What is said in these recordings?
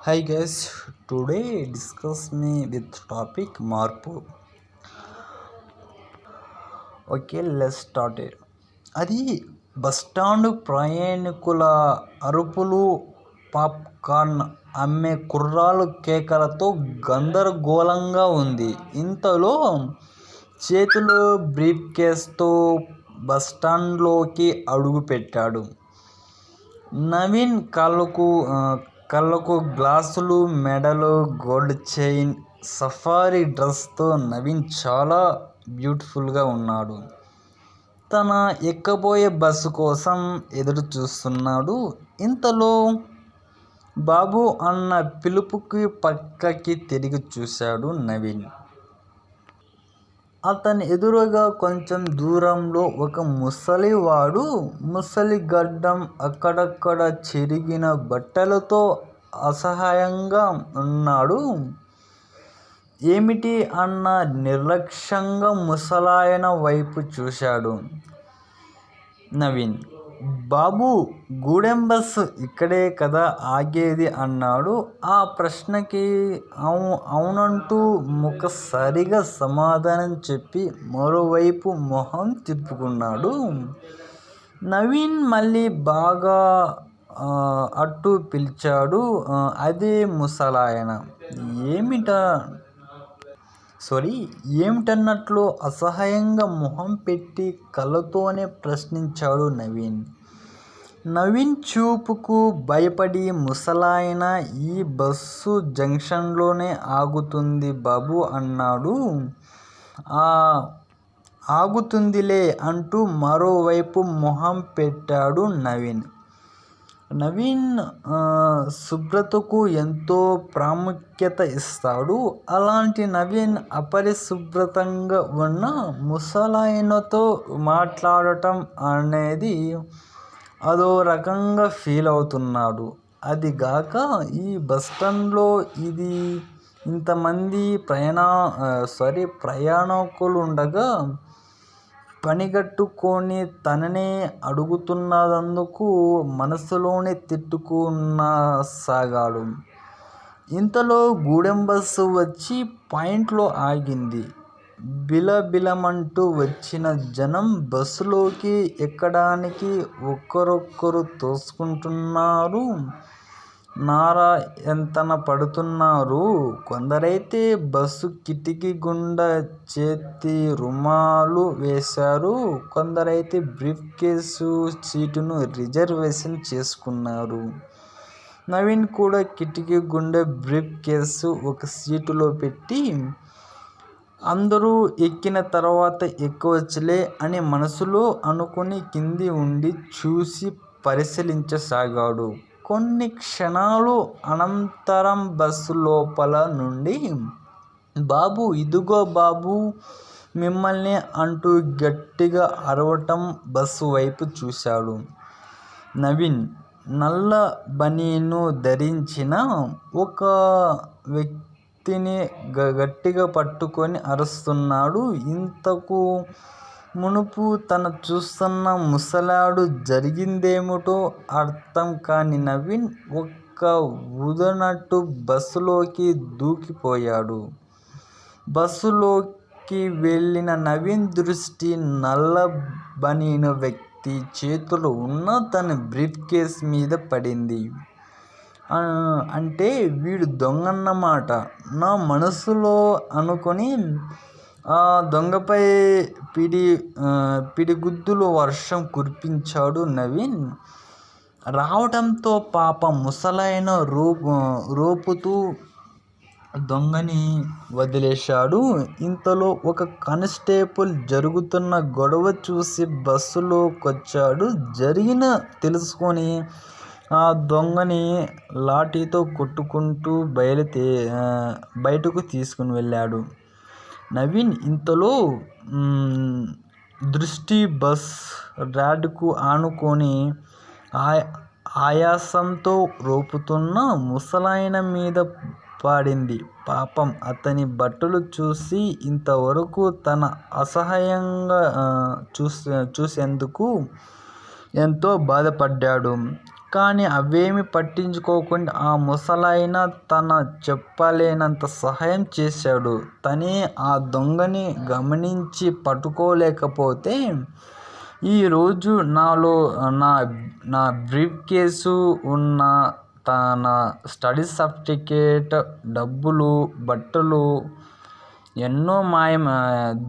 Hi guys, today discuss me with topic మార్పు. Okay, let's start it. అది bus stand ప్రయాణికుల అరుపులు, పాప్కార్న్ అమ్మే కుర్రాళ్ళు కేకలతో గందరగోళంగా ఉంది. ఇంతలో చేతిలో బ్రీఫ్ కేస్తో బస్టాండ్లోకి అడుగుపెట్టాడు నవీన్. కళ్ళకు గ్లాసులు, మెడలో గోల్డ్ చైన్, సఫారీ డ్రెస్తో నవీన్ చాలా బ్యూటిఫుల్గా ఉన్నాడు. తన ఎక్కబోయే బస్సు కోసం ఎదురు చూస్తున్నాడు. ఇంతలో బాబు అన్న పిలుపుకి పక్కకి తిరిగి చూశాడు నవీన్. అతని ఎదురుగా కొంచెం దూరంలో ఒక ముసలివాడు, ముసలి గడ్డం, అక్కడక్కడ చెరిగిన బట్టలతో అసహాయంగా ఉన్నాడు. ఏమిటి అన్న నిర్లక్ష్యంగా ముసలాయన వైపు చూశాడు నవీన్. బాబు, గూడెం బస్సు ఇక్కడే కదా ఆగేది అన్నాడు. ఆ ప్రశ్నకి అవునంటూ ముఖసరిగా సమాధానం చెప్పి మరోవైపు మొహం తిప్పుకున్నాడు నవీన్. మళ్ళీ బాగా అట్టు పిలిచాడు అదే ముసలాయన. ఏమిటన్నట్లు అసహాయంగా మొహం పెట్టి కళ్ళతోనే ప్రశ్నించాడు నవీన్. నవీన్ చూపుకు భయపడి ముసలాయన, ఈ బస్సు జంక్షన్లోనే ఆగుతుంది బాబు అన్నాడు. ఆగుతుందిలే అంటూ మరోవైపు మొహం పెట్టాడు నవీన్. నవీన్ శుభ్రతకు ఎంతో ప్రాముఖ్యత ఇస్తాడు. అలాంటి నవీన్ అపరిశుభ్రంగా ఉన్న ముసలాయనతో మాట్లాడటం అనేది అదో రకంగా ఫీల్ అవుతున్నాడు. అదిగాక ఈ బస్టాండ్లో ఇంతమంది ప్రయాణికులుండగా పనిగట్టుకొని తననే అడుగుతున్నందుకు మనసులోనే తిట్టుకునసాగాడు. ఇంతలో గూడెం బస్సు వచ్చి పాయింట్లో ఆగింది. బిలబిలమంటూ వచ్చిన జనం బస్సులోకి ఎక్కడానికి ఒకరొకరు తోసుకుంటున్నారు. నారా ఎంతన పడుతున్నారు. కొందరైతే బస్సు కిటికీ గుండా చేతి రుమాలు వేశారు. కొందరైతే బ్రీఫ్ కేసు సీటును రిజర్వేషన్ చేసుకున్నారు. నవీన్ కూడా కిటికీ గుండా బ్రీఫ్ కేసు ఒక సీటులో పెట్టి అందరూ ఎక్కిన తర్వాత ఎక్కవచ్చులే అని మనసులో అనుకుని కింది ఉండి చూసి పరిశీలించసాగాడు. కొన్ని క్షణాలు అనంతరం బస్సు లోపల నుండి బాబు, ఇదిగో బాబు మిమ్మల్ని అంటూ గట్టిగా అరవటం బస్సు వైపు చూశాడు నవీన్. నల్ల బనీను ధరించిన ఒక వ్యక్తిని గట్టిగా పట్టుకొని అరుస్తున్నాడు. ఇంతకు మునుపు తను చూస్తున్న ముసలాడు జరిగిందేమిటో అర్థం కాని నవీన్ ఒక్క ఊదనట్టు బస్సులోకి దూకిపోయాడు. బస్సులోకి వెళ్ళిన నవీన్ దృష్టి నల్ల బనీను వ్యక్తి చేతిలో ఉన్న తన బ్రీఫ్ కేస్ మీద పడింది. అంటే వీడు దొంగన్నమాట నా మనసులో అనుకొని ఆ దొంగపై పిడిగుద్దుల వర్షం కురిపించాడు నవీన్. రావడంతో పాపం ముసలాయన రోపుతూ దొంగని వదిలేశాడు. ఇంతలో ఒక కానిస్టేబుల్ జరుగుతున్న గొడవ చూసి బస్సులోకొచ్చాడు. జరిగిన తెలుసుకొని ఆ దొంగని లాఠీతో కొట్టుకుంటూ బయటకు తీసుకుని వెళ్ళాడు నవీన్. ఇంతలో దృష్టి బస్ రాడ్కు ఆనుకొని ఆయాసంతో రోపుతున్న ముసలాయన మీద పడింది. పాపం అతని బట్టలు చూసి ఇంతవరకు తన అసహాయంగా చూసేందుకు ఎంతో బాధపడ్డాడు. కానీ అవేమీ పట్టించుకోకుండా ఆ ముసలాయన తన చెప్పలేనంత సహాయం చేశాడు. తనే ఆ దొంగని గమనించి పట్టుకోలేకపోతే ఈరోజు నాలో నా నా బ్రీఫ్ కేసు ఉన్న తన స్టడీ సర్టిఫికేట్, డబ్బులు, బట్టలు ఎన్నో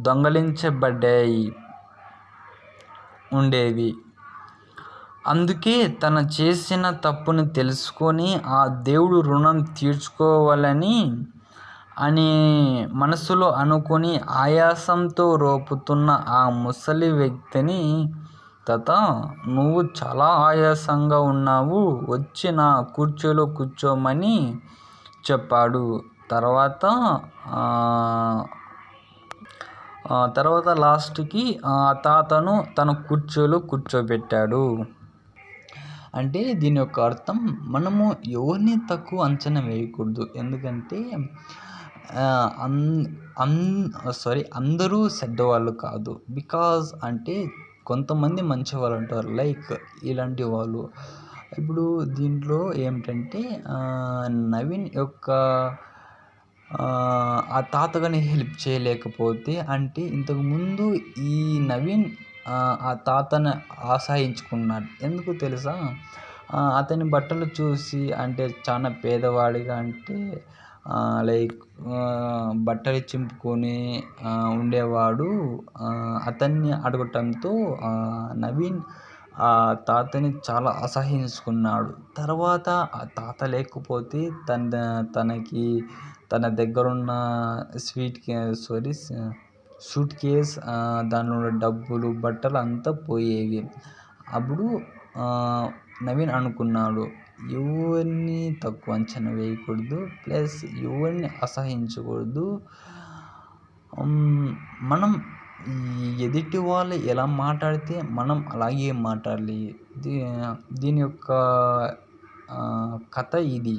దొంగలించబడ్డాయి ఉండేవి. అందుకే తను చేసిన తప్పుని తెలుసుకొని ఆ దేవుడు రుణం తీర్చుకోవాలని మనసులో అనుకొని ఆయాసంతో రోపుతున్న ఆ ముసలి వ్యక్తిని, తాత, నువ్వు చాలా ఆయాసంగా ఉన్నావు, వచ్చి నా కుర్చీలో కూర్చోమని చెప్పాడు. తర్వాత లాస్ట్కి ఆ తాతను తన కుర్చీలో కూర్చోబెట్టాడు. అంటే దీని యొక్క అర్థం, మనము ఎవరిని తక్కువ అంచనా వేయకూడదు. ఎందుకంటే అందరూ చెడ్డవాళ్ళు కాదు. బికాజ్ అంటే కొంతమంది మంచివాళ్ళు ఉంటారు, లైక్ ఇలాంటి వాళ్ళు. ఇప్పుడు దీంట్లో ఏమిటంటే నవీన్ యొక్క ఆ తాతగాని హెల్ప్ చేయలేకపోతే, అంటే ఇంతకుముందు ఈ నవీన్ ఆ తాతను ఆశ్రయించుకున్నాడు. ఎందుకు తెలుసా? అతని బట్టలు చూసి, అంటే చాలా పేదవాడిగా, అంటే లైక్ బట్టలు చింపుకొని ఉండేవాడు. అతన్ని అడగటంతో నవీన్ ఆ తాతని చాలా అసహ్యించుకున్నాడు. తర్వాత ఆ తాత లేకపోతే తనకి తన దగ్గరున్న సూట్ కేస్, దానిలో ఉన్న డబ్బులు, బట్టలు అంతా పోయేవి. అప్పుడు నవీన్ అనుకున్నాడు, ఎవరిని తక్కువ అంచనా వేయకూడదు, ప్లస్ ఎవరిని అసహించకూడదు. మనం ఎదుటి వాళ్ళు ఎలా మాట్లాడితే మనం అలాగే మాట్లాడాలి. దీని యొక్క కథ ఇది.